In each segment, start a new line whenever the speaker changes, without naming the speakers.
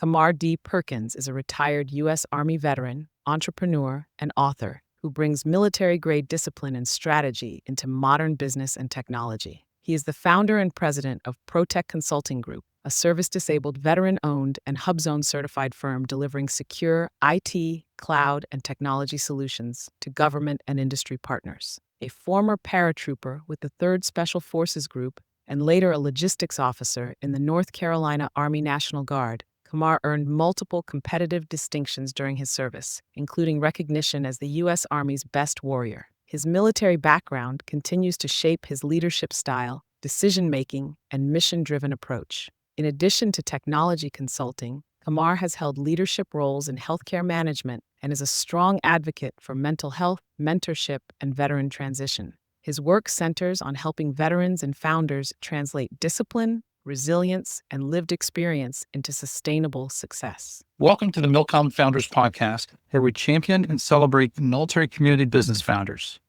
Kamar Perkins is a retired U.S. Army veteran, entrepreneur, and author who brings military-grade discipline and strategy into modern business and technology. He is the founder and president of ProTech Consulting Group, a service-disabled veteran-owned and HubZone-certified firm delivering secure IT, cloud, and technology solutions to government and industry partners. A former paratrooper with the 3rd Special Forces Group and later a logistics officer in the North Carolina Army National Guard, Kamar earned multiple competitive distinctions during his service, including recognition as the U.S. Army's best warrior. His military background continues to shape his leadership style, decision-making, and mission-driven approach. In addition to technology consulting, Kamar has held leadership roles in healthcare management and is a strong advocate for mental health, mentorship, and veteran transition. His work centers on helping veterans and founders translate discipline, resilience, and lived experience into sustainable success.
Welcome to the MilCom Founders Podcast, where we champion and celebrate military community business founders.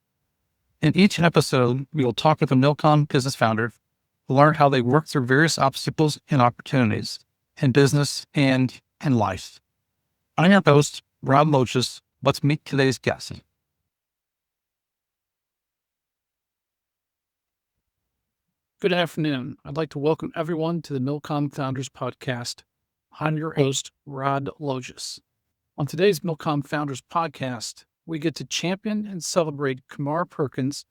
In each episode, we will talk with a MilCom business founder, learn how they work through various obstacles and opportunities in business and in life. I'm your host, Rod Loches. Let's meet today's guest. Good afternoon. I'd like to welcome everyone to the MilCom Founders Podcast. I'm your host, Rod Loches. On today's MilCom Founders Podcast, we get to champion and celebrate Kamar Perkins,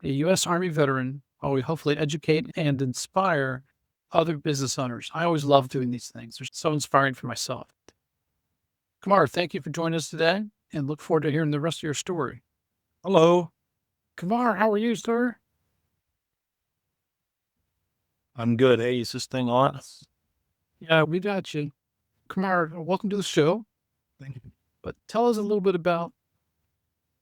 a U.S. Army veteran, while we hopefully educate and inspire other business owners. I always love doing these things. They're so inspiring for myself. Kamar, thank you for joining us today and look forward to hearing the rest of your story.
Hello.
Kamar, how are you, sir?
I'm good. Hey, is this thing on?
Yeah, we got you. Kamar, welcome to the show.
Thank you.
But tell us a little bit about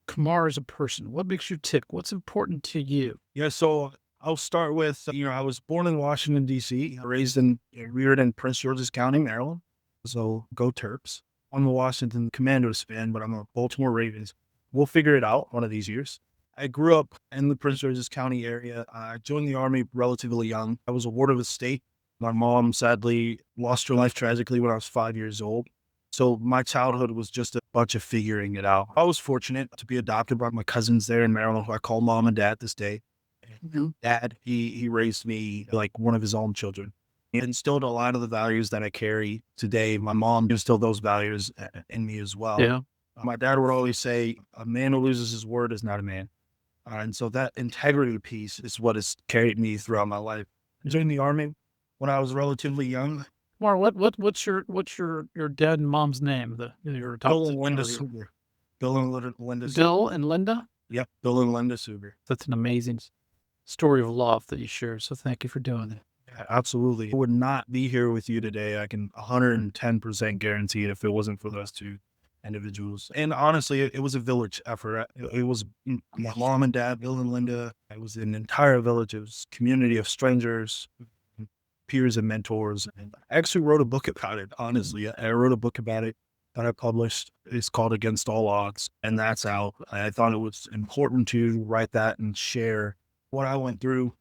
Kamar as a person. What makes you tick? What's important to you?
Yeah, so I'll start with, I was born in Washington, D.C., reared in Prince George's County, Maryland. So go Terps. I'm a Washington Commandos fan, but I'm a Baltimore Ravens. We'll figure it out one of these years. I grew up in the Prince George's County area. I joined the Army relatively young. I was a ward of the state. My mom sadly lost her life tragically when I was 5 years old. So my childhood was just a bunch of figuring it out. I was fortunate to be adopted by my cousins there in Maryland, who I call mom and dad this day. Dad, he raised me like one of his own children. He instilled a lot of the values that I carry today. My mom instilled those values in me as well.
Yeah.
My dad would always say, a man who loses his word is not a man. And so that integrity piece is what has carried me throughout my life. I joined the Army when I was relatively young.
Kamar, what's your dad and mom's name? Your
Bill and Linda Suger. Bill and Linda Suger.
Bill and Linda?
Yep, Bill and Linda Suger.
That's an amazing story of love that you share. So thank you for doing that.
Yeah, absolutely. I would not be here with you today. I can 110% guarantee it if it wasn't for those two individuals. And honestly, it was a village effort. It was my mom and dad, Bill and Linda. It was an entire village. It was a community of strangers, peers and mentors. And I actually wrote a book about it, honestly. I wrote a book about it that I published. It's called Against All Odds, and that's out. I thought it was important to write that and share what I went through,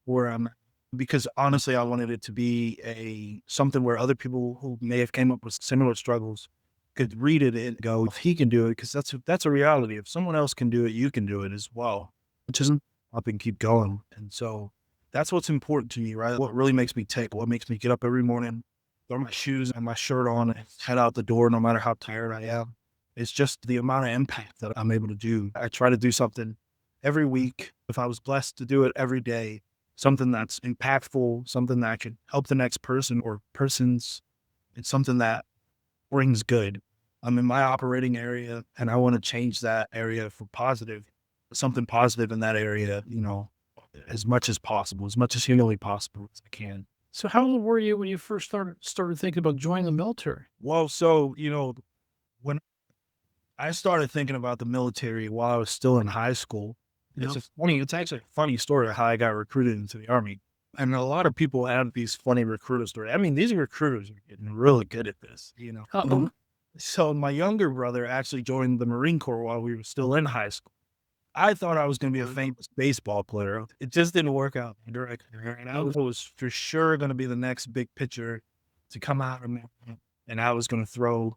where I'm at. Because honestly, I wanted it to be something where other people who may have came up with similar struggles could read it and go, if he can do it, because that's a reality. If someone else can do it, you can do it as well. Just up and keep going. And so that's what's important to me, right? What really makes me tick, what makes me get up every morning, throw my shoes and my shirt on and head out the door no matter how tired I am. It's just the amount of impact that I'm able to do. I try to do something every week. If I was blessed to do it every day, something that's impactful, something that could help the next person or persons, it's something that brings good. I'm in my operating area and I want to change that area for something positive in that area, as much as possible, as much as humanly possible as I can.
So how old were you when you first started thinking about joining the military?
Well, so, when I started thinking about the military while I was still in high school, it's actually a funny story of how I got recruited into the Army. And a lot of people have these funny recruiter stories. I mean, these recruiters are getting really good at this,
Uh-oh.
So my younger brother actually joined the Marine Corps while we were still in high school. I thought I was going to be a famous baseball player. It just didn't work out directly. And I was for sure going to be the next big pitcher to come out of and I was going to throw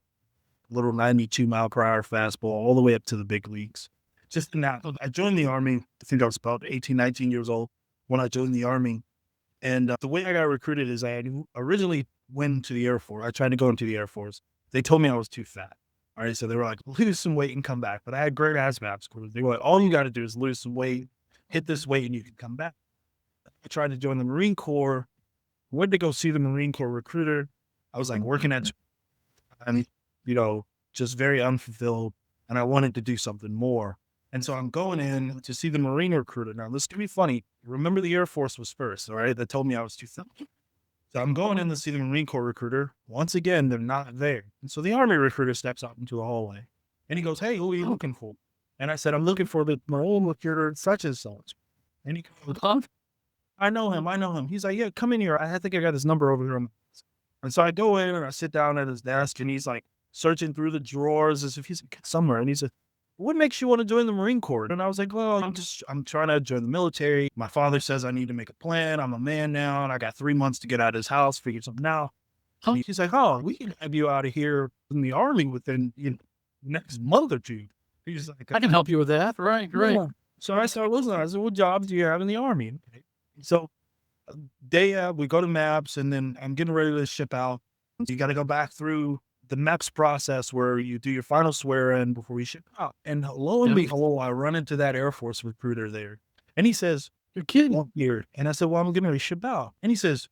a little 92-mile-per-hour fastball all the way up to the big leagues. Just now, I joined the Army. I think I was about 18, 19 years old when I joined the Army. And the way I got recruited is I had originally went to the Air Force. I tried to go into the Air Force. They told me I was too fat. All right. So they were like, lose some weight and come back. But I had great ASVAB scores. They were like, all you got to do is lose some weight, hit this weight, and you can come back. I tried to join the Marine Corps. Went to go see the Marine Corps recruiter. I was like working at, just very unfulfilled. And I wanted to do something more. And so I'm going in to see the Marine recruiter. Now, this could be funny. Remember, the Air Force was first, all right? They told me I was too thin. So I'm going in to see the Marine Corps recruiter. Once again, they're not there. And so the Army recruiter steps out into the hallway. And he goes, hey, who are you looking for? And I said, I'm looking for the Marine recruiter such and such. And he goes, huh? I know him. He's like, yeah, come in here. I think I got his number over here. And so I go in and I sit down at his desk, and he's like searching through the drawers as if he's somewhere. And he said, what makes you want to join the Marine Corps? And I was like, well, I'm trying to join the military. My father says I need to make a plan. I'm a man now, and I got 3 months to get out of his house, figure something out. He's like, oh, we can have you out of here in the Army within next month or two. He's like,
I can help you with that. Right.
yeah. So I started listening. I said, what jobs do you have in the Army? So we go to maps, and then I'm getting ready to ship out. You got to go back through the MEPS process where you do your final swear-in before we ship out. And lo and behold, I run into that Air Force recruiter there. And he says, you're kidding here. And I said, well, I'm getting ready to ship out. And he says,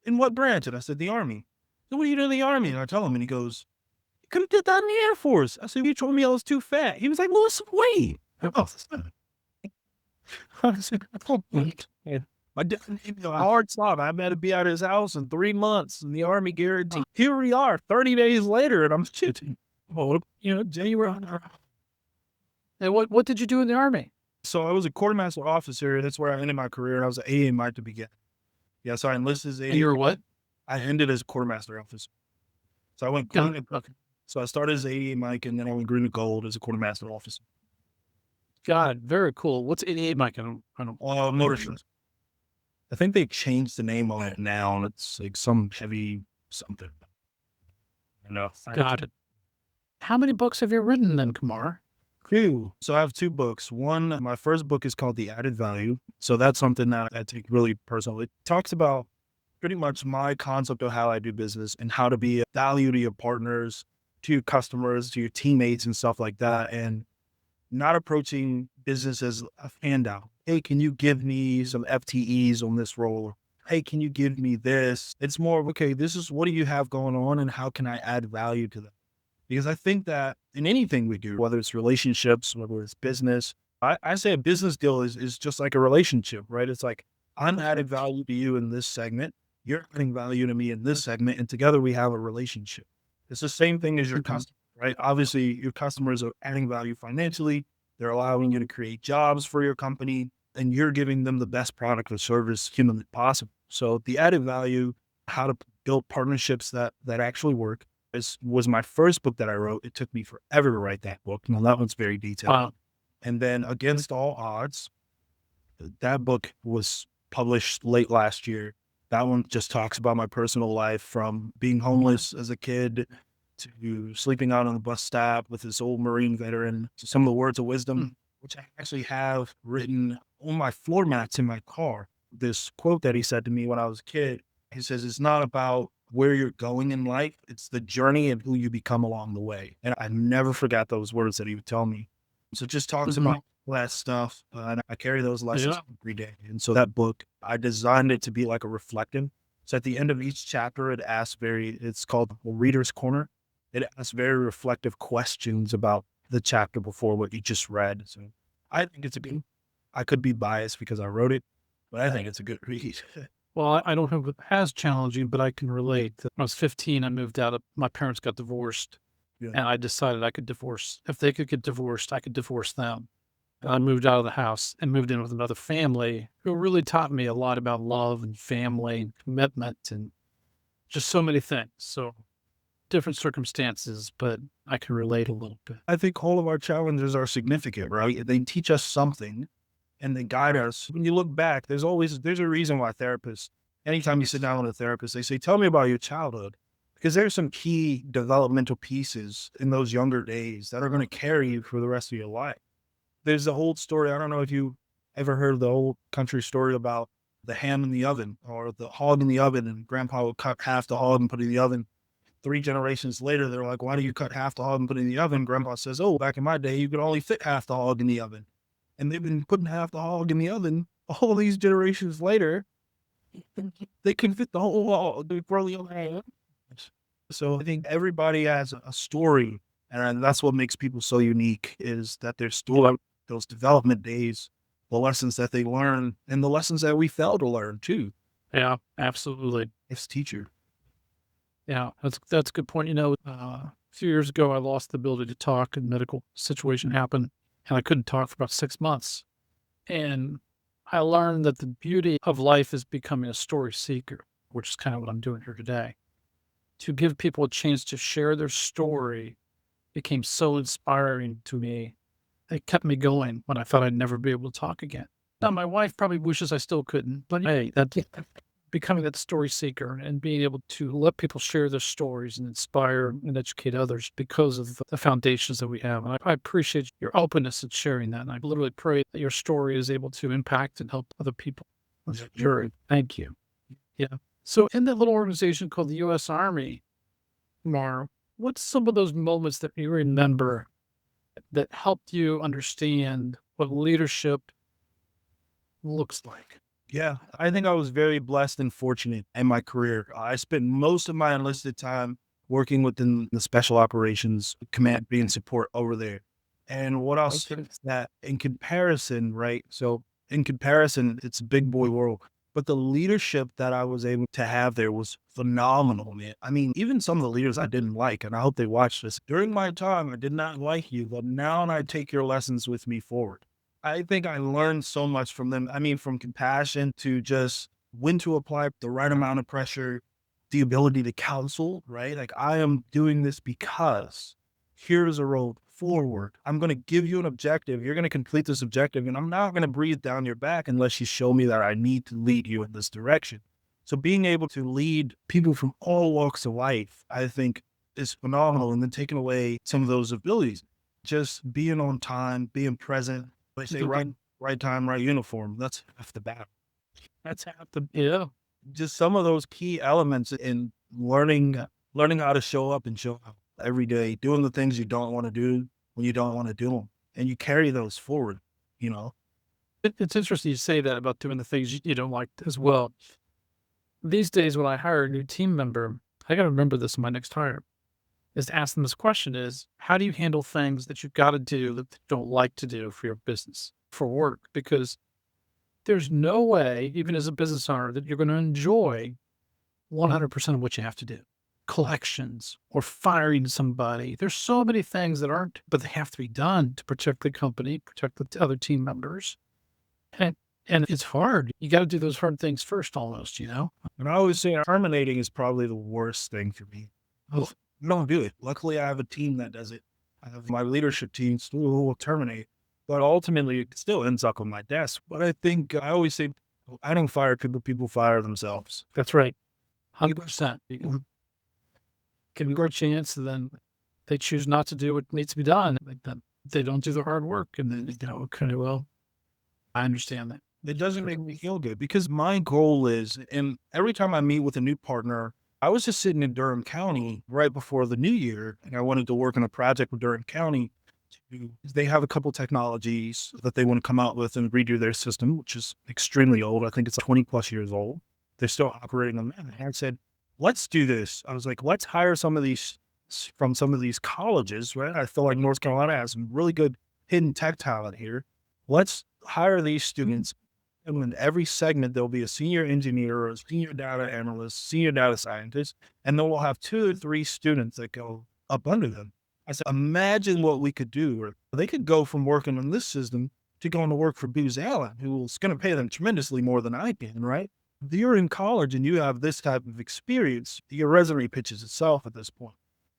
in what branch? And I said, the Army. So what do you do in the Army? And I tell him, and he goes, you could have did that in the Air Force. I said, you told me I was too fat. He was like, lose some weight. I said, a hard stop. I had to be out of his house in 3 months, and the Army guaranteed. Here we are, 30 days later, and I'm shitting. January.
And what did you do in the Army?
So I was a quartermaster officer. That's where I ended my career, and I was an AA Mike to begin. Yeah, so I enlisted as AA.
And you were what?
I ended as a quartermaster officer. So I went green. So I started as AA Mike, and then I went green to gold as a quartermaster officer.
God, very cool. What's AA Mike?
Motor shows. I think they changed the name on it now, and it's like some heavy something.
Got it. How many books have you written then, Kamar?
Two. So I have 2 books. One, my first book is called The Added Value. So that's something that I take really personal. It talks about pretty much my concept of how I do business and how to be a value to your partners, to your customers, to your teammates and stuff like that. And not approaching business as a handout. Hey, can you give me some FTEs on this role? Hey, can you give me this? It's more of, okay, this is what do you have going on and how can I add value to them? Because I think that in anything we do, whether it's relationships, whether it's business, I say a business deal is just like a relationship, right? It's like, I'm adding value to you in this segment. You're adding value to me in this segment. And together we have a relationship. It's the same thing as your customer, right? Obviously, your customers are adding value financially. They're allowing you to create jobs for your company, and you're giving them the best product or service humanly possible. So the added value, how to build partnerships that actually work, was my first book that I wrote. It took me forever to write that book. Now that one's very detailed.
Wow.
And then Against All Odds, that book was published late last year. That one just talks about my personal life, from being homeless as a kid to sleeping out on the bus stop with this old Marine veteran, to some of the words of wisdom, which I actually have written on my floor mats in my car. This quote that he said to me when I was a kid, he says, it's not about where you're going in life, it's the journey and who you become along the way. And I never forgot those words that he would tell me. So it just talks about that stuff. And I carry those lessons every day. And so that book, I designed it to be like a reflective. So at the end of each chapter, it's called Reader's Corner. It asks very reflective questions about the chapter before what you just read. So I think I could be biased because I wrote it, but I think it's a good read.
Well, I don't have it as challenging, but I can relate. When I was 15, I moved out my parents got divorced, and I decided I could divorce. If they could get divorced, I could divorce them. And I moved out of the house and moved in with another family who really taught me a lot about love and family and commitment and just so many things. So different circumstances, but I can relate a little bit.
I think all of our challenges are significant, right? They teach us something and they guide us. When you look back, there's a reason why therapists, anytime you sit down with a therapist, they say, tell me about your childhood. Because there's some key developmental pieces in those younger days that are going to carry you for the rest of your life. There's the whole story. I don't know if you ever heard the old country story about the ham in the oven or the hog in the oven, and grandpa would cut half the hog and put it in the oven. 3 generations later, they're like, why do you cut half the hog and put it in the oven? Grandpa says, oh, back in my day, you could only fit half the hog in the oven. And they've been putting half the hog in the oven all these generations later. They can fit the whole hog. So I think everybody has a story, and that's what makes people so unique, is that their story, those development days, the lessons that they learn, and the lessons that we fail to learn too.
Yeah, absolutely.
As teacher.
Yeah, that's a good point. A few years ago, I lost the ability to talk, and medical situation happened, and I couldn't talk for about 6 months. And I learned that the beauty of life is becoming a story seeker, which is kind of what I'm doing here today. To give people a chance to share their story became so inspiring to me. It kept me going when I thought I'd never be able to talk again. Now, my wife probably wishes I still couldn't, but hey, that's becoming that story seeker and being able to let people share their stories and inspire and educate others because of the foundations that we have. And I appreciate your openness in sharing that. And I literally pray that your story is able to impact and help other people. Thank you. Yeah. So in that little organization called the U.S. Army, Mar, what's some of those moments that you remember that helped you understand what leadership looks like?
Yeah, I think I was very blessed and fortunate in my career. I spent most of my enlisted time working within the special operations command and support over there. And what I'll say is that in comparison, right? So in comparison, it's a big boy world. But the leadership that I was able to have there was phenomenal, man. I mean, even some of the leaders I didn't like, and I hope they watch this. During my time, I did not like you, but now I take your lessons with me forward. I think I learned so much from them. I mean, from compassion to just when to apply the right amount of pressure, the ability to counsel, right? Like, I am doing this because here's a road forward. I'm going to give you an objective. You're going to complete this objective, and I'm not going to breathe down your back unless you show me that I need to lead you in this direction. So being able to lead people from all walks of life, I think, is phenomenal. And then taking away some of those abilities, just being on time, being present. They say right time, right uniform. That's half the battle.
That's half yeah.
Just some of those key elements in learning how to show up and show up every day, doing the things you don't want to do when you don't want to do them, and you carry those forward.
It's interesting you say that about doing the things you don't like as well. These days, when I hire a new team member, I got to remember this in my next hire, is to ask them this question is, how do you handle things that you've got to do that you don't like to do for your business, for work? Because there's no way, even as a business owner, that you're going to enjoy 100% of what you have to do. Collections or firing somebody. There's so many things that aren't, but they have to be done to protect the company, protect the other team members. And it's hard. You got to do those hard things first almost,
And I always say terminating is probably the worst thing for me. Oh, don't do it. Luckily, I have a team that does it. I have my leadership team who will terminate, but ultimately it still ends up on my desk. But I think I always say, I don't fire people, people fire themselves.
That's right. 100%. Give them a chance, and then they choose not to do what needs to be done. They don't do the hard work, and then, well, I understand that.
It doesn't make me feel good because my goal is, and every time I meet with a new partner, I was just sitting in Durham County right before the new year, and I wanted to work on a project with Durham County. They have a couple technologies that they want to come out with and redo their system, which is extremely old. I think it's 20 plus years old. They're still operating on that. And I said, let's do this. I was like, let's hire some of these from some of these colleges, right? I feel like North Carolina has some really good hidden tech talent here. Let's hire these students. And in every segment, there'll be a senior engineer or a senior data analyst, senior data scientist, and then we'll have 2 or 3 students that go up under them. I said, imagine what we could do. Or they could go from working on this system to going to work for Booz Allen, who's going to pay them tremendously more than I can, right? If you're in college and you have this type of experience, your resume pitches itself at this point.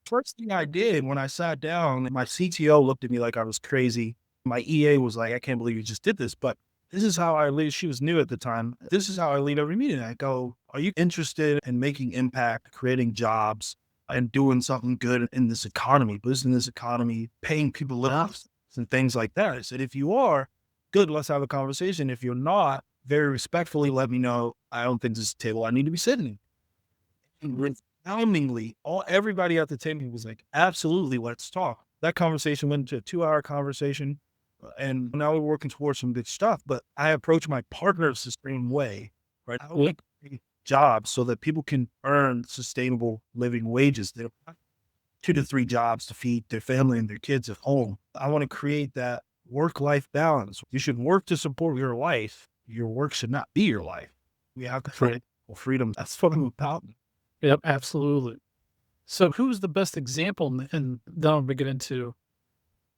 First thing I did when I sat down, my CTO looked at me like I was crazy. My EA was like, I can't believe you just did this, but this is how I lead. She was new at the time. This is how I lead every meeting. I go, are you interested in making impact, creating jobs, and doing something good in this economy, boosting this economy, paying people less and things like that. I said, if you are, good, let's have a conversation. If you're not, very respectfully, let me know. I don't think this is the table I need to be sitting in. Resoundingly, everybody at the table was like, absolutely, let's talk. That conversation went into a 2-hour conversation, and now we're working towards some good stuff. But I approach my partners the same way, right? I like jobs so that people can earn sustainable living wages. They don't have 2 to 3 jobs to feed their family and their kids at home. I want to create that work-life balance. You should work to support your life. Your work should not be your life. We have to create freedom. That's what I'm about.
Yep, absolutely. So who's the best example, and then I'll get into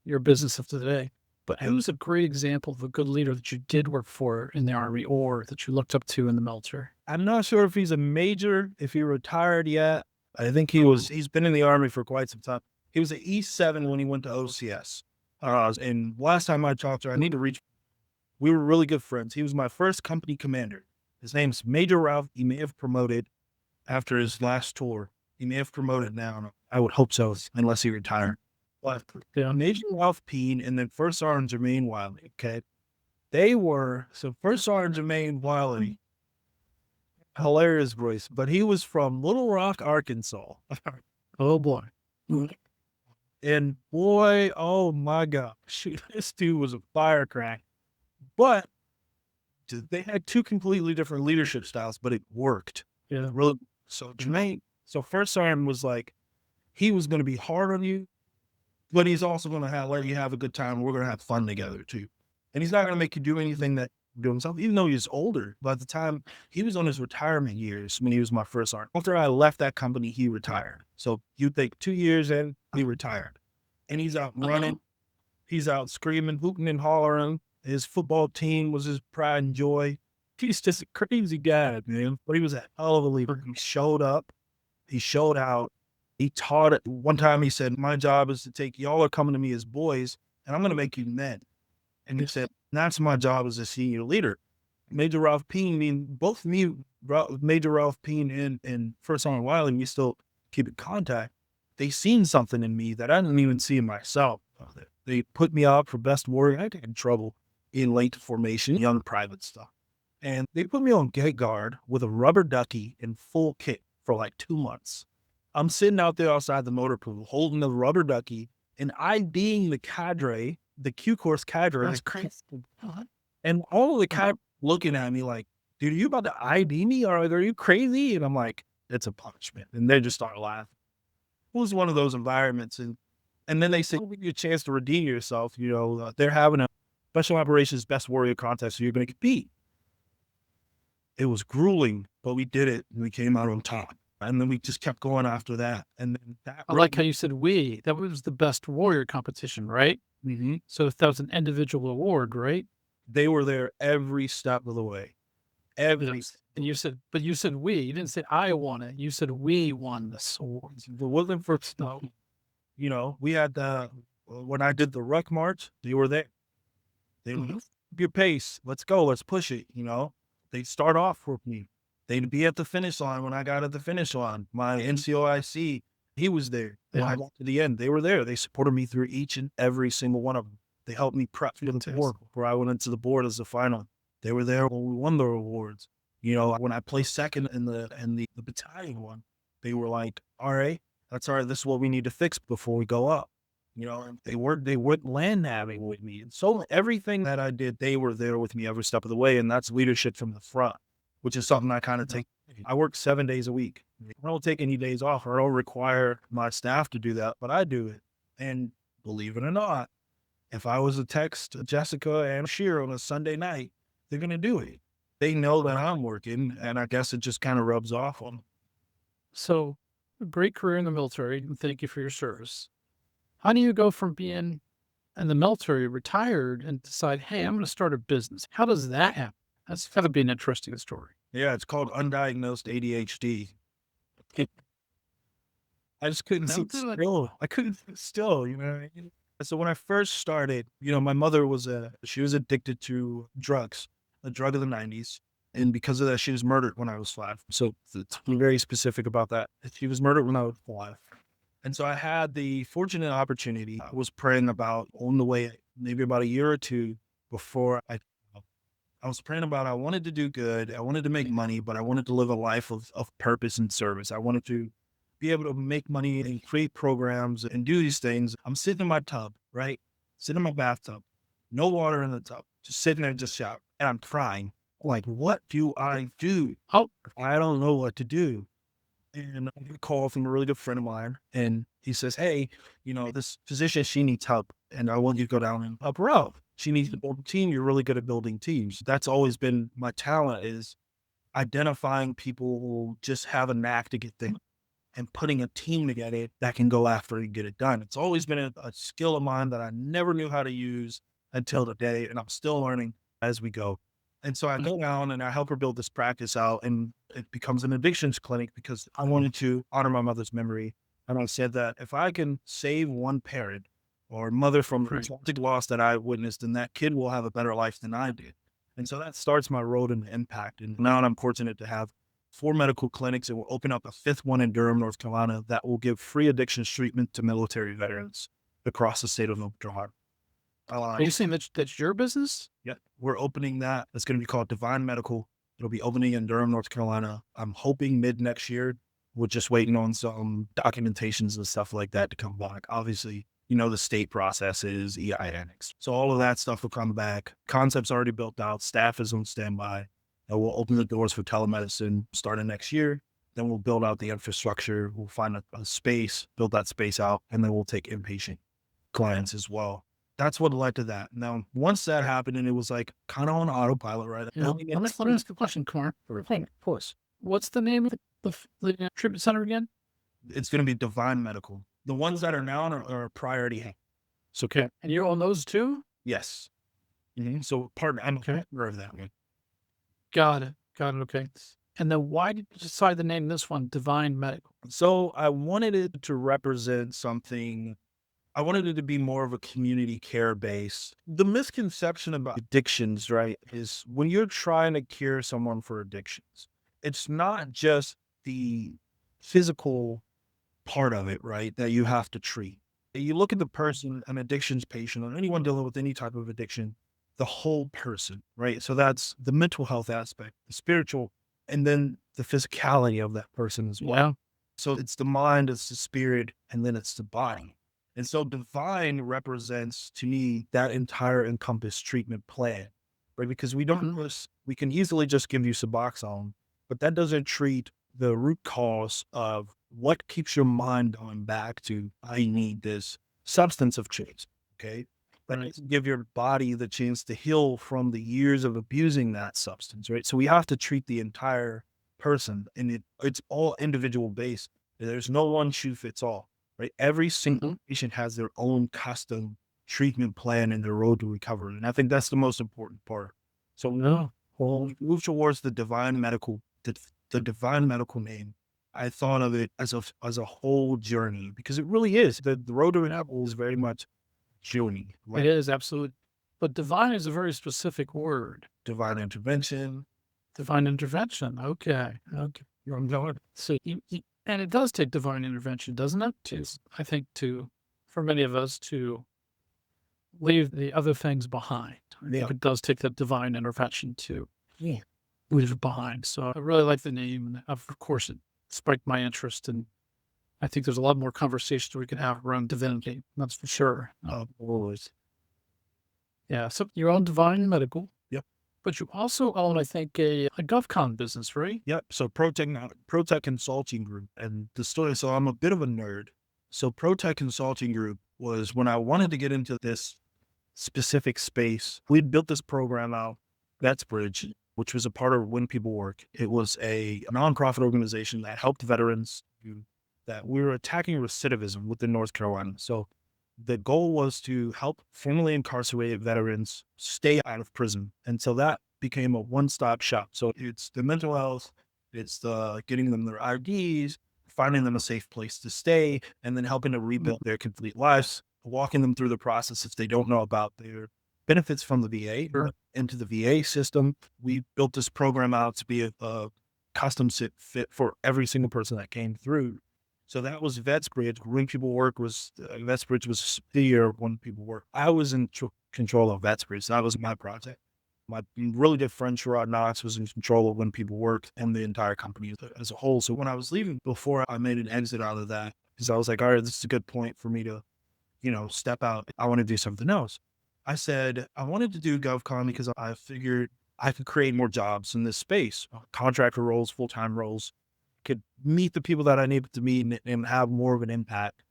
your business of today, but who's a great example of a good leader that you did work for in the Army or that you looked up to in the military?
I'm not sure if he's a major, if he retired yet. I think he's been in the Army for quite some time. He was an E7 when he went to OCS. And last time I talked to him, we were really good friends. He was my first company commander. His name's Major Ralph. He may have promoted after his last tour. He may have promoted now. I would hope so, unless he retired. But Major Ralph Peen and then First Sergeant Jermaine Wiley, okay? First Sergeant Jermaine Wiley, hilarious voice, but he was from Little Rock, Arkansas.
Oh boy.
And boy, oh my God, shoot, this dude was a firecracker. But they had 2 completely different leadership styles, but it worked.
Yeah.
Really. So First Sergeant was like, he was going to be hard on you, but he's also going to let you have a good time. We're going to have fun together too. And he's not going to make you do anything that do himself, even though he's older. By the time he was on his retirement years, when he was my first sergeant, after I left that company, he retired. So you think 2 years in, he retired, and he's out running. He's out screaming, hooting and hollering. His football team was his pride and joy. He's just a crazy guy, man. But he was a hell of a leader. He showed up. He showed out. He taught it. One time he said, my job is to take, y'all are coming to me as boys, and I'm going to make you men. And he said, that's my job as a senior leader. Major Ralph Peen, both me, Major Ralph Peen and First Sergeant Wiley, we still keep in contact. They seen something in me that I didn't even see in myself. They put me up for best warrior. I got in trouble in late formation, young private stuff. And they put me on gate guard with a rubber ducky and full kit for like 2 months. I'm sitting out there outside the motor pool holding the rubber ducky, and I being the cadre, the Q course cadre.
That's crazy.
And all of the cadre looking at me like, dude, are you about to ID me? Or are you crazy? And I'm like, it's a punishment. And they just start laughing. It was one of those environments. And then they say, we'll give you a chance to redeem yourself. You know, they're having a special operations best warrior contest, so you're going to compete. It was grueling, but we did it, and we came out on top. And then we just kept going after that. And then
I like how you said we. That was the best warrior competition, right?
Mm-hmm.
So that was an individual award, right?
They were there every step of the way.
And you said we. You didn't say I won it. You said we won this award.
It wasn't for snow. You know, we had when I did the ruck march, they were there. They would keep your pace. Let's go. Let's push it. You know, they'd start off with me. They'd be at the finish line when I got at the finish line. My NCOIC, he was there. When I got to the end, they were there. They supported me through each and every single one of them. They helped me prep for the board before I went into the board as the final. They were there when we won the awards. You know, when I placed second in the battalion one, they were like, all right, that's all right. This is what we need to fix before we go up. You know, and they weren't land nabbing with me. And so everything that I did, they were there with me every step of the way. And that's leadership from the front, which is something I kind of take. I work 7 days a week. I don't take any days off, or I don't require my staff to do that, but I do it. And believe it or not, if I was to text Jessica and Sheer on a Sunday night, they're going to do it. They know that I'm working, and I guess it just kind of rubs off on them.
So, a great career in the military, and thank you for your service. How do you go from being in the military, retired, and decide, hey, I'm going to start a business? How does that happen? That's got to be an interesting story.
Yeah, it's called undiagnosed ADHD. I just couldn't sit still. I couldn't sit still, you know what I mean? So when I first started, you know, my mother she was addicted to drugs, a drug of the 90s. And because of that, she was murdered when I was 5. So to be very specific about that, she was murdered when I was 5. And so I had the fortunate opportunity. I was praying about on the way, maybe about a year or two before I was praying about, I wanted to do good. I wanted to make money, but I wanted to live a life of purpose and service. I wanted to be able to make money and create programs and do these things. I'm sitting in my tub, right? Sitting in my bathtub, no water in the tub, just sitting there, just shower. And I'm crying. Like, what do I do?
Oh,
I don't know what to do. And I get a call from a really good friend of mine. And he says, hey, this physician, she needs help. And I want you to go down and help her out. She needs to build a team. You're really good at building teams. That's always been my talent, is identifying people who just have a knack to get things and putting a team together that can go after and get it done. It's always been a skill of mine that I never knew how to use until today. And I'm still learning as we go. And so I go down and I help her build this practice out, and it becomes an addictions clinic because I wanted to honor my mother's memory. And I said that if I can save one parent or mother from the tragic loss that I witnessed, then that kid will have a better life than I did. And so that starts my road in impact. And now I'm fortunate to have 4 medical clinics, and we'll open up a 5th one in Durham, North Carolina, that will give free addictions treatment to military veterans across the state of North Carolina.
Are you saying that's your business?
Yeah, we're opening that. It's going to be called Divine Medical. It'll be opening in Durham, North Carolina. I'm hoping mid next year. We're just waiting on some documentations and stuff like that to come back. Obviously, the state processes, EIN. So all of that stuff will come back. Concept's already built out. Staff is on standby. And we'll open the doors for telemedicine starting next year. Then we'll build out the infrastructure. We'll find a space, build that space out, and then we'll take inpatient clients as well. That's what led to that. Now, once that happened, and it was like kind of on autopilot, right?
Let me ask you a question, Kamar.
Of course.
What's the name of the treatment center again?
It's going to be Divine Medical. The ones that are now are priority.
It's okay. And you own those too?
Yes. Mm-hmm. So I'm a partner of that one.
Got it. Okay. And then why did you decide to name this one Divine Medical?
So I wanted it to represent something. I wanted it to be more of a community care base. The misconception about addictions, right, is when you're trying to cure someone for addictions, it's not just the physical part of it, right, that you have to treat. You look at the person, an addictions patient, or anyone dealing with any type of addiction, the whole person, right? So that's the mental health aspect, the spiritual, and then the physicality of that person as well.
Yeah.
So it's the mind, it's the spirit, and then it's the body. And so divine represents to me that entire encompassed treatment plan, right? Because we can easily just give you Suboxone, but that doesn't treat the root cause of what keeps your mind going back to, I need this substance of change. Okay. That doesn't give your body the chance to heal from the years of abusing that substance, right? So we have to treat the entire person, and it's all individual based. There's no one shoe fits all. Right, every single patient has their own custom treatment plan and their road to recovery, and I think that's the most important part. So we'll move towards the Divine Medical, the Divine Medical name. I thought of it as a whole journey, because it really is. The road to recovery is very much journey. Right?
It is, absolutely. But divine is a very specific word.
Divine intervention.
Divine intervention. Okay.
You're on board.
So and it does take divine intervention, doesn't it? I think for many of us to leave the other things behind. I think it does take that divine intervention to leave it behind. So I really like the name. And of course, it spiked my interest. And I think there's a lot more conversations we can have around divinity. That's for sure.
Always.
Yeah. So you're on Divine Medical.
Yep.
But you also own, I think, a GovCon business, right?
Yep. So ProTech Consulting Group, and the story. So I'm a bit of a nerd. So ProTech Consulting Group was when I wanted to get into this specific space. We'd built this program out, Bridge, which was a part of When People Work. It was a nonprofit organization that helped veterans. That we were attacking recidivism within North Carolina. So the goal was to help formerly incarcerated veterans stay out of prison. And so that became a one-stop shop. So it's the mental health, it's the getting them their IDs, finding them a safe place to stay, and then helping to rebuild their complete lives, walking them through the process if they don't know about their benefits from the VA
Sure.
into the VA system. We built this program out to be a custom fit for every single person that came through. So that was VetsBridge. When people work was VetsBridge was the year when people work. I was in control of VetsBridge. So that was my project. My really good friend Sherrod Knox was in control of when people worked and the entire company as a whole. So when I was leaving, before I made an exit out of that, because I was like, all right, this is a good point for me to, step out. I want to do something else. I said I wanted to do GovCon because I figured I could create more jobs in this space, contractor roles, full-time roles, could meet the people that I needed to meet and have more of an impact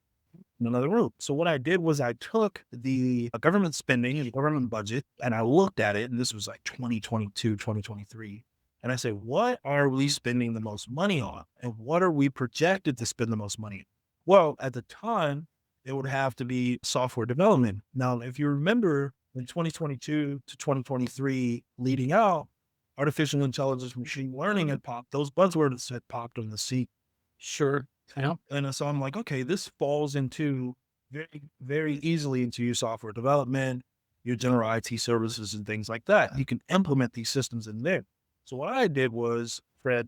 in another room. So what I did was I took the government spending and government budget and I looked at it, and this was like 2022, 2023. And I said, what are we spending the most money on? And what are we projected to spend the most money on? Well, at the time, it would have to be software development. Now, if you remember in 2022 to 2023 leading out, artificial intelligence, machine learning had popped. Those buzzwords had popped on the scene.
Sure. Yeah.
And so I'm like, okay, this falls into very, very easily into your software development, your general IT services and things like that. You can implement these systems in there. So what I did was, Fred,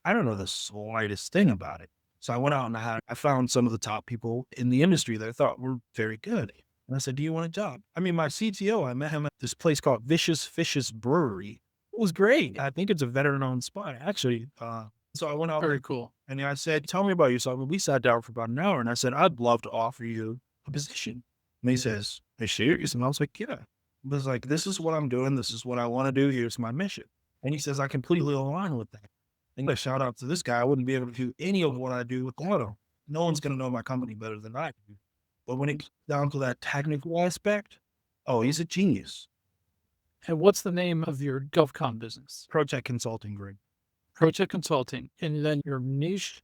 I don't know the slightest thing about it. So I went out and I found some of the top people in the industry that I thought were very good. And I said, do you want a job? I mean, my CTO, I met him at this place called Vicious Fishes Brewery. It was great. I think it's a veteran-owned spot, actually. So I went out
Very cool.
and I said, tell me about yourself. And we sat down for about an hour and I said, I'd love to offer you a position. And he says, are you serious? And I was like, yeah. I was like, this is what I'm doing. This is what I want to do. Here's my mission. And he says, I completely align with that. And a shout out to this guy. I wouldn't be able to do any of what I do without him. No one's going to know my company better than I do. But when it comes down to that technical aspect, oh, he's a genius.
And what's the name of your GovCon business?
ProTech Consulting Group.
ProTech Consulting. And then your niche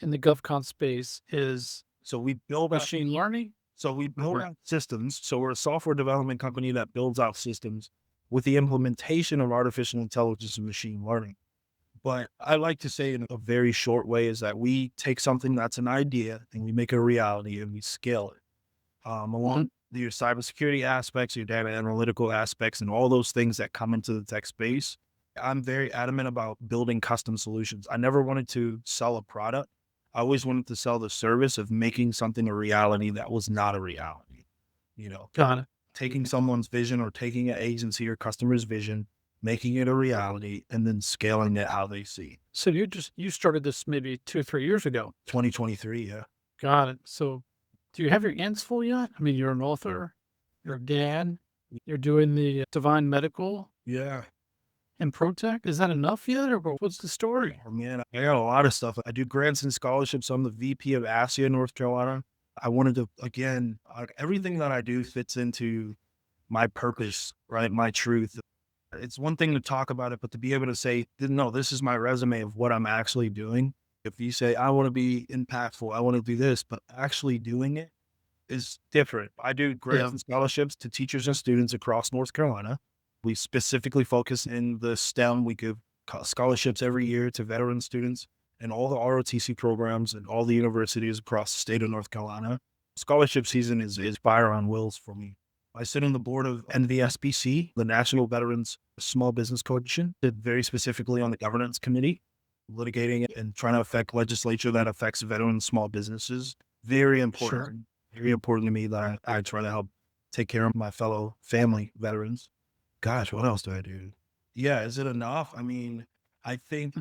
in the GovCon space is
So we build out,
machine learning.
so we build out systems. So we're a software development company that builds out systems with the implementation of artificial intelligence and machine learning. But I like to say in a very short way is that we take something that's an idea and we make it a reality and we scale it. Along your cybersecurity aspects, your data analytical aspects, and all those things that come into the tech space. I'm very adamant about building custom solutions. I never wanted to sell a product. I always wanted to sell the service of making something a reality that was not a reality.
Got it.
Taking someone's vision or taking an agency or customer's vision, making it a reality, and then scaling it how they see.
So you started this maybe 2 or 3 years ago.
2023, yeah.
Got it. So do you have your hands full yet? I mean, you're an author, you're a dad, you're doing the Divine Medical
Yeah.
and ProTech. Is that enough yet, or what's the story?
Oh, man, I got a lot of stuff. I do grants and scholarships. I'm the VP of ASIA in North Carolina. I wanted to, again, everything that I do fits into my purpose, right? My truth. It's one thing to talk about it, but to be able to say, no, this is my resume of what I'm actually doing. If you say, I want to be impactful, I want to do this, but actually doing it is different. I do grants and scholarships to teachers and students across North Carolina. We specifically focus in the STEM. We give scholarships every year to veteran students and all the ROTC programs and all the universities across the state of North Carolina. Scholarship season is fire on wheels for me. I sit on the board of NVSBC, the National Veterans Small Business Coalition, very specifically on the governance committee, litigating and trying to affect legislature that affects veteran small businesses. Very important.
Sure.
Very important to me that I try to help take care of my fellow family veterans. Gosh, what else do I do? Yeah, is it enough? I mean, I think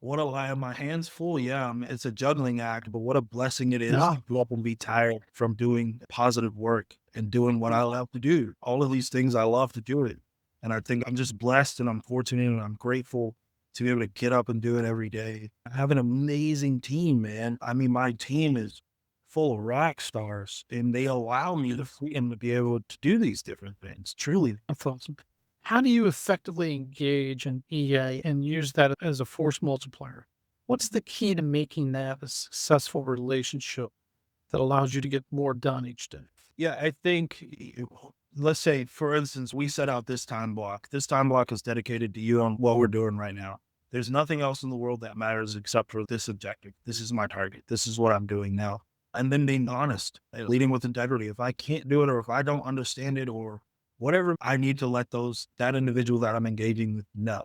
what a lie, my hands full. Yeah, it's a juggling act, but what a blessing it is
Yeah.
to go up and be tired from doing positive work and doing what I love to do. All of these things, I love to do it. And I think I'm just blessed and I'm fortunate and I'm grateful to be able to get up and do it every day. I have an amazing team, man. I mean, my team is full of rock stars and they allow me the freedom to be able to do these different things. Truly.
That's awesome. How do you effectively engage an EA and use that as a force multiplier? What's the key to making that a successful relationship that allows you to get more done each day?
Yeah, I think, let's say, for instance, we set out this time block. This time block is dedicated to you on what we're doing right now. There's nothing else in the world that matters except for this objective. This is my target. This is what I'm doing now. and then being honest, leading with integrity. If I can't do it, or if I don't understand it, or whatever, I need to let that individual that I'm engaging with know,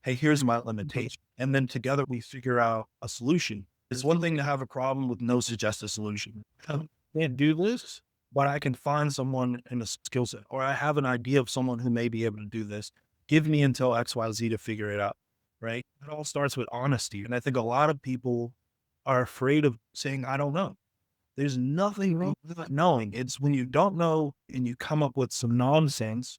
hey, here's my limitation. And then together we figure out a solution. It's one thing to have a problem with no suggested solution. I can't do this, but I can find someone in a skill set, or I have an idea of someone who may be able to do this. Give me until XYZ to figure it out. Right. It all starts with honesty. And I think a lot of people are afraid of saying, I don't know. There's nothing wrong with not knowing. It's when you don't know and you come up with some nonsense,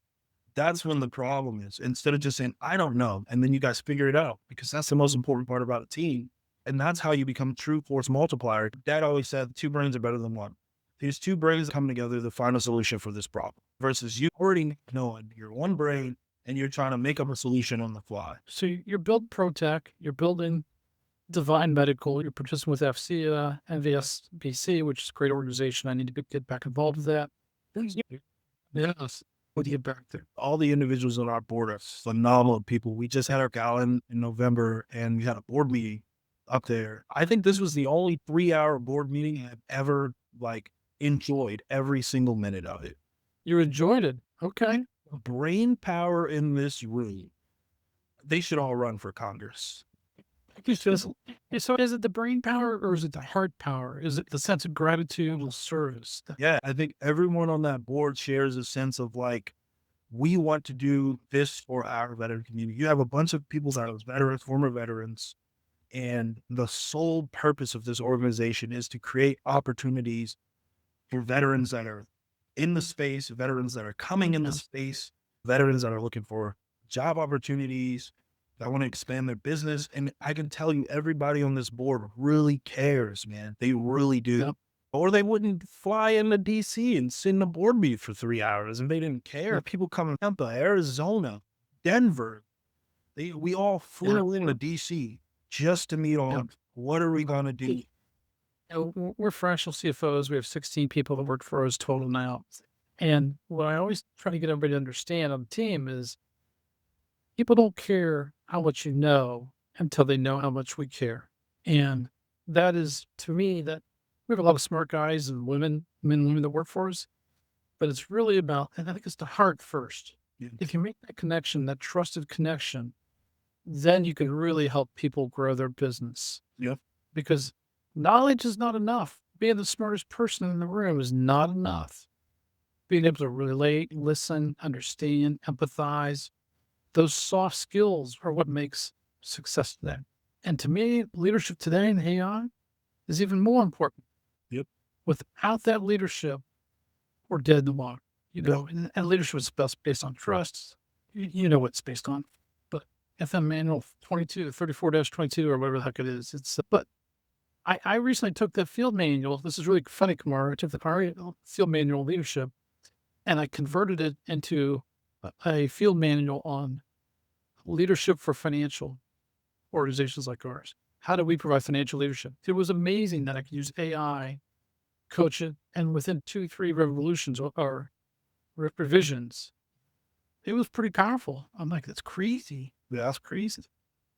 that's when the problem is. Instead of just saying, I don't know, and then you guys figure it out, because that's the most important part about a team. And that's how you become a true force multiplier. Dad always said 2 brains are better than 1. These 2 brains come together to find a solution for this problem, versus you already knowing your 1 brain and you're trying to make up a solution on the fly.
So you're building ProTech, you're building Divine Medical, you're participating with FCA and VSBC, which is a great organization. I need to get back involved with that. Yes. What do you get back there?
All the individuals on our board are phenomenal people. We just had our gala in November, and we had a board meeting up there. I think this was the only 3-hour board meeting I've ever enjoyed every single minute of it.
You enjoyed it. Okay.
Brain power in this room. They should all run for Congress.
So is it the brain power, or is it the heart power? Is it the sense of gratitude and service?
Yeah, I think everyone on that board shares a sense of we want to do this for our veteran community. You have a bunch of people that are veterans, former veterans, and the sole purpose of this organization is to create opportunities for veterans that are in the space, veterans that are coming in the space, veterans that are looking for job opportunities, that want to expand their business. And I can tell you, everybody on this board really cares, man. They really do.
Yep.
Or they wouldn't fly into DC and sit in a board meeting for 3 hours, and they didn't care.
Yep.
People come from Tampa, Arizona, Denver. We all flew into DC just to meet on what are we going to do?
We're fractional CFOs. We have 16 people that work for us total now. And what I always try to get everybody to understand on the team is people don't care how much you know until they know how much we care. And that is, to me, that we have a lot of smart guys and women and women that work for us, but it's really about, and I think it's the heart first.
Yeah.
If you make that connection, that trusted connection, then you can really help people grow their business.
Yeah.
Because knowledge is not enough. Being the smartest person in the room is not enough. Being able to relate, listen, understand, empathize, those soft skills are what makes success today. And to me, leadership today in AI is even more important.
Yep.
Without that leadership, we're dead in the water. And leadership is based on trust. You know what it's based on. But FM Manual 34-22 or whatever the heck it is. But I recently took the field manual. This is really funny, Kamar. I took the field manual leadership, and I converted it into a field manual on leadership for financial organizations like ours. How do we provide financial leadership? It was amazing that I could use AI, coach it, and within 2-3 revolutions or revisions, it was pretty powerful. I'm like, that's crazy.
That's crazy.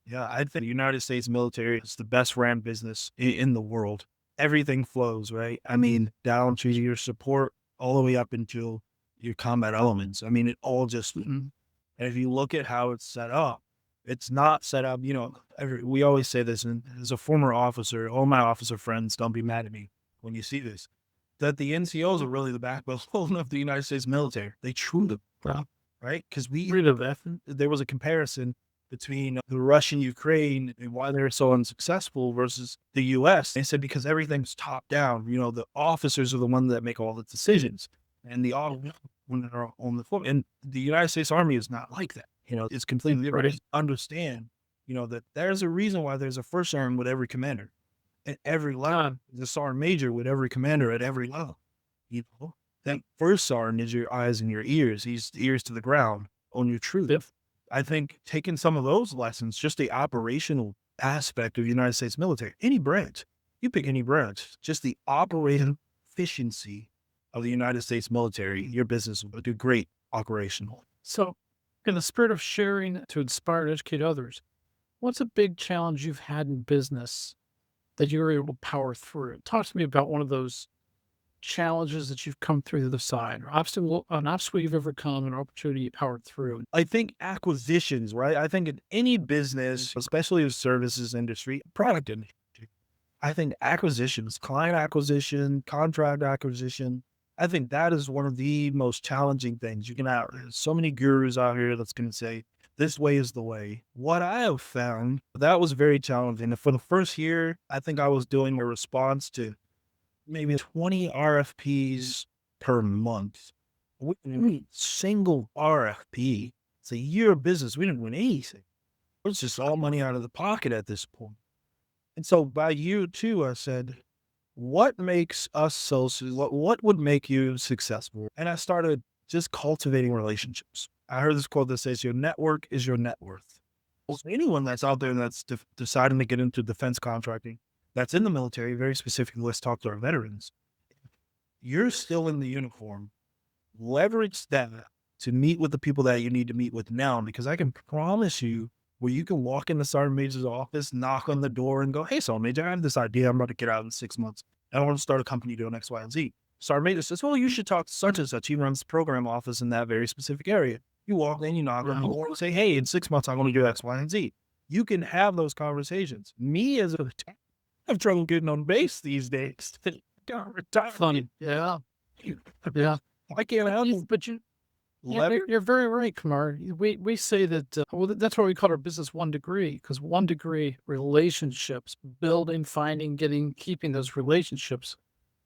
Yeah, I think the United States military is the best ran business in the world. Everything flows, right? I mean, down to your support all the way up until your combat elements. I mean, it all just, and if you look at how it's set up, it's not set up, we always say this, and as a former officer, all my officer friends, don't be mad at me when you see this, that the NCOs are really the backbone of the United States military. They truly, right? Because there was a comparison between the Russian Ukraine and why they're so unsuccessful versus the U.S. They said because everything's top down, the officers are the ones that make all the decisions, and the when they're on the floor. And the United States Army is not like that. It's completely different.
Right.
Understand, that there's a reason why there's a first sergeant with every commander at every level. There's a sergeant major with every commander at every level. That first sergeant is your eyes and your ears. He's ears to the ground on your truth.
Yep.
I think taking some of those lessons, just the operational aspect of the United States military, any branch, you pick any branch, just the operating efficiency of the United States military, your business will do great operational.
So in the spirit of sharing to inspire and educate others, what's a big challenge you've had in business that you were able to power through. Talk to me about one of those challenges that you've come through the other side, or an obstacle you've overcome, an opportunity you powered through.
I think acquisitions, right? I think in any business, especially the services industry, product industry, I think acquisitions, client acquisition, contract acquisition, I think that is one of the most challenging things. You can have so many gurus out here that's going to say, this way is the way. What I have found, that was very challenging. For the first year, I think I was doing a response to maybe 20 RFPs per month. Single RFP. It's a year of business. We didn't win anything. It was just all money out of the pocket at this point. And so by year two, I said, what makes us what would make you successful? And I started just cultivating relationships. I heard this quote that says, your network is your net worth. Well, anyone that's out there that's deciding to get into defense contracting, that's in the military, very specifically, let's talk to our veterans. You're still in the uniform. Leverage that to meet with the people that you need to meet with now, because I can promise you, where you can walk into Sergeant Major's office, knock on the door, and go, hey, Sergeant Major, I have this idea. I'm about to get out in 6 months. I want to start a company doing X, Y, and Z. Sergeant Major says, well, you should talk to such and such. He runs the program office in that very specific area. You walk in, you knock on the door and say, hey, in 6 months, I'm going to do X, Y, and Z. You can have those conversations. Me as a have trouble getting on base these days.
Funny. Yeah. Yeah.
I can't handle,
But you're very right, Kamar. We say that, that's why we call our business 1 degree, because 1 degree relationships, building, finding, keeping those relationships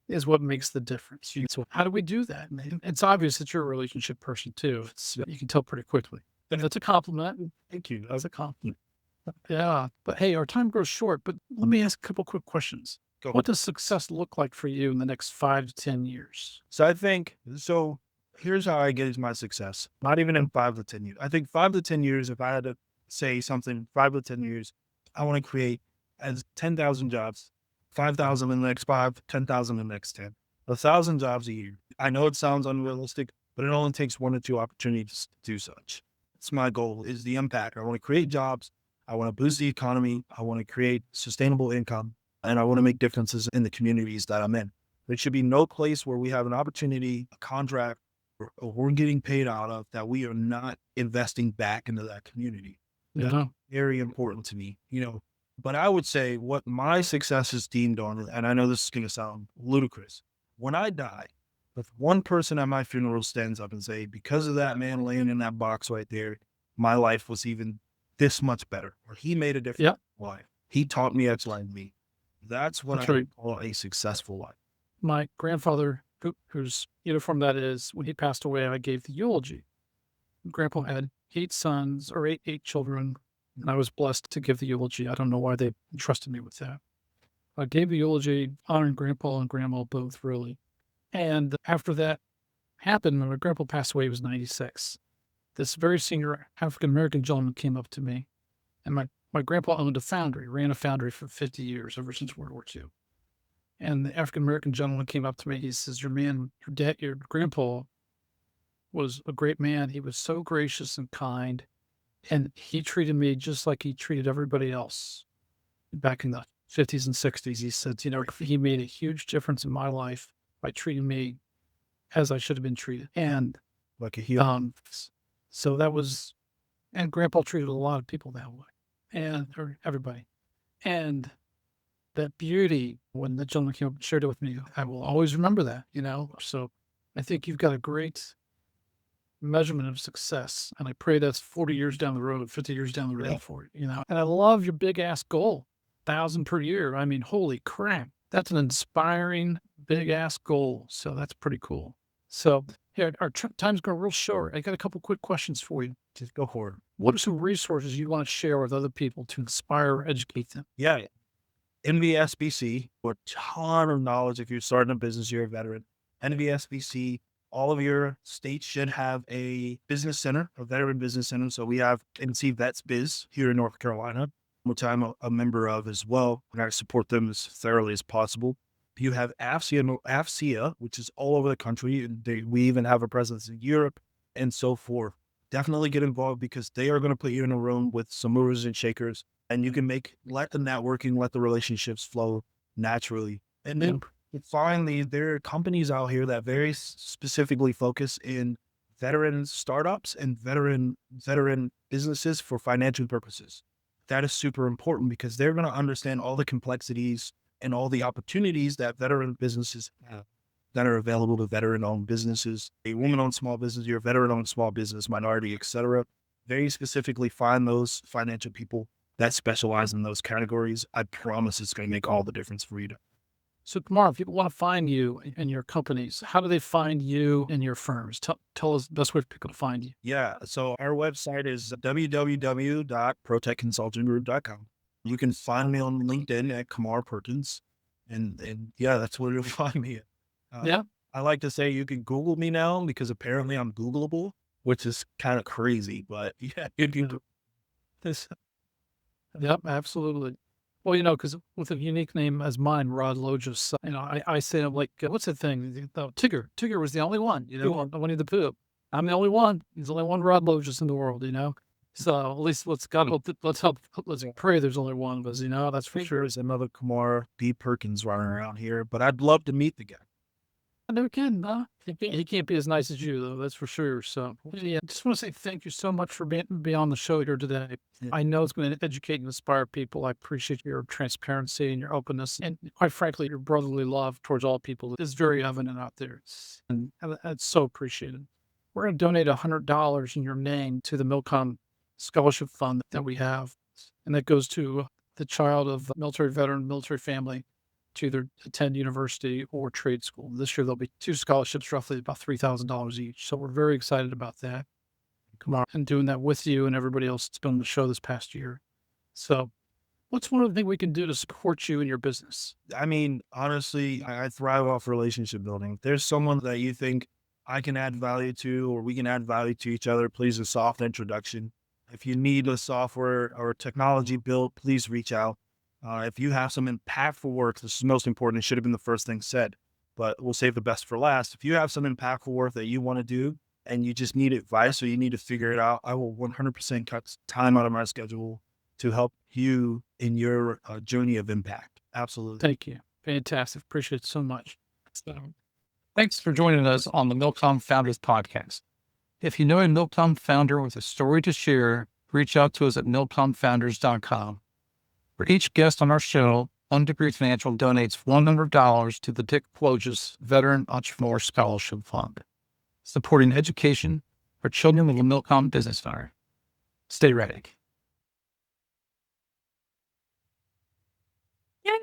is what makes the difference. So how do we do that? It's obvious that you're a relationship person too. You can tell pretty quickly. And that's a compliment.
Thank you.
That's a compliment. Yeah. But hey, our time grows short, but let me ask a couple quick questions. What does success look like for you in the next 5 to 10 years?
So I think, here's how I gauge my success. Not even in 5 to 10 years. I think 5 to 10 years, if I had to say something, 5 to 10 years, I want to create as 10,000 jobs, 5,000 in the next 5, 10,000 in the next 10, 1,000 jobs a year. I know it sounds unrealistic, but it only takes 1 or 2 opportunities to do such. It's my goal, is the impact. I want to create jobs. I want to boost the economy. I want to create sustainable income, and I want to make differences in the communities that I'm in. There should be no place where we have an opportunity, a contract, or we're getting paid out of that we are not investing back into that community.
Yeah.
That's very important to me, But I would say what my success is deemed on, and I know this is going to sound ludicrous, when I die, if one person at my funeral stands up and say, because of that man laying in that box right there, my life was even this much better, or he made a difference in my life. He taught me X, Y, and Z. That's what I call a successful life.
My grandfather, whose uniform that is, when he passed away, I gave the eulogy. Grandpa had 8 sons or eight children, and I was blessed to give the eulogy. I don't know why they entrusted me with that. I gave the eulogy honoring Grandpa and Grandma both, really. And after that happened, when my grandpa passed away, he was 96. This very senior African-American gentleman came up to me, and my grandpa owned a foundry, ran a foundry for 50 years, ever since World War II. And the African-American gentleman came up to me. He says, your grandpa was a great man. He was so gracious and kind, and he treated me just like he treated everybody else. Back in the 50s and 60s, he said, he made a huge difference in my life by treating me as I should have been treated. And
like a hero.
So that was, and Grandpa treated a lot of people that way, or everybody. And that beauty, when the gentleman came up and shared it with me, I will always remember that, So I think you've got a great measurement of success. And I pray that's 40 years down the road, 50 years down the road for you, And I love your big ass goal, 1,000 per year. I mean, holy crap. That's an inspiring big ass goal. So that's pretty cool. So here, our time's going real short. I got a couple quick questions for you.
Just go for it.
What are some resources you want to share with other people to inspire or educate them?
Yeah. NVSBC, a ton of knowledge. If you're starting a business, you're a veteran. NVSBC, all of your states should have a business center, a veteran business center. So we have NC Vets Biz here in North Carolina, which I'm a member of as well. And I support them as thoroughly as possible. You have AFCEA, which is all over the country. And we even have a presence in Europe and so forth. definitely get involved because they are going to put you in a room with some movers and shakers, and you can let the networking, let the relationships flow naturally. And then finally, there are companies out here that very specifically focus in veteran startups and veteran businesses for financial purposes. That is super important because they're going to understand all the complexities and all the opportunities that veteran businesses have that are available to veteran-owned businesses, a woman-owned small business, your veteran-owned small business, minority, etc. Very specifically find those financial people that specialize in those categories. I promise it's going to make all the difference for you.
So, Kamar, if people want to find you and your companies, how do they find you and your firms? Tell us the best way for people to find you.
Yeah, so our website is www.protechconsultinggroup.com. You can find me on LinkedIn at Kamar Perkins, and yeah, that's where you'll find me.
Yeah.
I like to say you can Google me now because apparently I'm Googleable, which is kind of crazy, but yeah, you can do this.
Yep, absolutely. Well, because with a unique name as mine, Rod Logis, I say, I'm like, what's the thing? Tigger. Tigger was the only one, Winnie the Pooh. I'm the only one. There's only one Rod Logis in the world. So at least let's pray there's only one, but that's for sure.
There's another Kamar B. Perkins running around here, but I'd love to meet the guy.
I never can, huh? He can't be as nice as you, though. That's for sure. So, yeah, I just want to say thank you so much for being on the show here today.
Yeah.
I know it's going to educate and inspire people. I appreciate your transparency and your openness. And quite frankly, your brotherly love towards all people is very evident out there. And that's so appreciated. We're going to donate $100 in your name to the MilCom Scholarship Fund that we have. And that goes to the child of a military veteran, military family, to either attend university or trade school. This year, there'll be 2 scholarships, roughly about $3,000 each. So we're very excited about that. Come on, and doing that with you and everybody else that's been on the show this past year. So what's one of the things we can do to support you in your business?
I mean, honestly, I thrive off relationship building. If there's someone that you think I can add value to, or we can add value to each other, please, a soft introduction. If you need a software or technology build, please reach out. If you have some impactful work, this is most important. It should have been the first thing said, but we'll save the best for last. If you have some impactful work that you want to do and you just need advice or you need to figure it out, I will 100% cut time out of my schedule to help you in your journey of impact. Absolutely.
Thank you. Fantastic. Appreciate it so much. So, thanks for joining us on the MilCom Founders Podcast. If you know a MilCom founder with a story to share, reach out to us at milcomfounders.com. For each guest on our show, Undegree Financial donates $100 to the Dick Logis Veteran Entrepreneur Scholarship Fund, supporting education for children of the MilCom business owner. Stay ready.